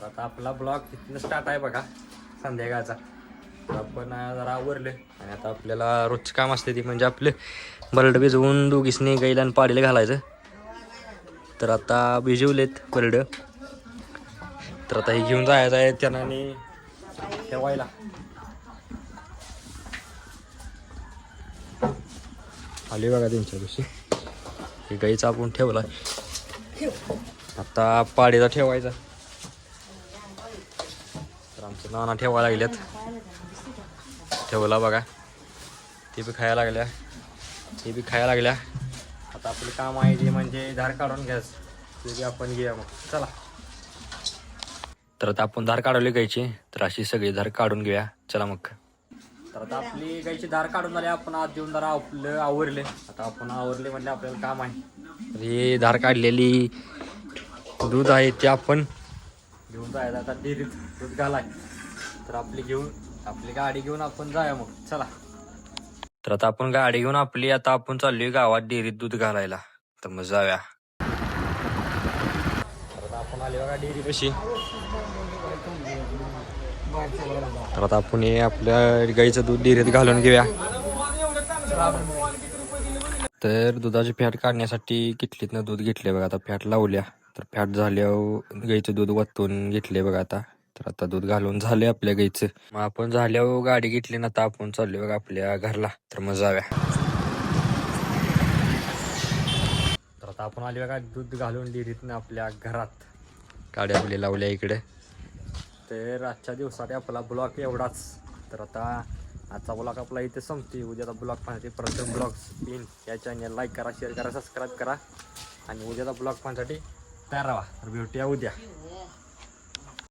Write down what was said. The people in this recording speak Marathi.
तर आता आपला ब्लॉग इथनं स्टार्ट आहे बघा संध्याकाळचा. तर आपण जरा आवरले आणि आता आपल्याला रोजचं काम असते ती म्हणजे आपले बरड भिजवून दोघीसनी गाईला आणि पाडीला घालायचं. तर आता भिजवलेत बरड. तर आता हे घेऊन जायचं आहे त्यांना ठेवायला. आली बघा त्यांच्यापाशी हे गाईचा आपण ठेवला. आता पाडीला ठेवायचा. तर आमचे नाना ठेवायला लागल्यात. ठेवला बघा ते बी खायला लागल्या ते बी खायला लागल्या. आता आपलं काम आहे ते म्हणजे धार काढून घ्यायचं. ते बी आपण घेऊया मग चला. तर आता आपण धार काढवली गायची. तर अशी सगळी धार काढून घेऊया चला मग. तर आता आपली गायची धार काढून झाली. आपण आज देऊन जरा आपलं आवरले. आता आपण आवरले म्हणजे आपल्याला काम आहे. तर ही धार काढलेली दूध आहे ते आपण घेऊन जायचं आता डेअरीत दूध घालाय. तर आपली गाडी घेऊन आपण जाऊया मग चला. तर आता आपण गाडी घेऊन आता आपण चाललोय गावात डेअरीत दूध घालायला. तर मग जाऊया. तर आता आपण आले बघा डेअरी पाशी. तर आता आपण आपल्या गाईचं दूध डेअरीत घालून घेऊया. तर दुधाची फॅट काढण्यासाठी किटलीतनं दूध घेतले बघा. आता फॅट लावल्या. तर फॅट झाल्यावर गाईचं दूध वतून घेतले बघा आता. तर आता दूध घालून झाले आपल्या गाईचं. मग आपण झाल्यावर गाडी घेतली ना आता आपण चाललोय बघा आपल्या घरला. तर मग जाऊया. तर आता आपण आले बघा दूध घालून डेअरीतनं आपल्या घरात. गाडी आपली लावल्या इकडे. तर आजच्या दिवसात आपला ब्लॉग एवढाच. तर आता आजचा ब्लॉग आपला इथे संपते. उद्याचा ब्लॉग पाहण्यासाठी प्रथम ब्लॉग स्पिन या चॅनल लाईक करा, शेअर करा, सबस्क्राईब करा आणि उद्याचा ब्लॉग पाहण्यासाठी तयार राहा. तर भेटूया उद्या.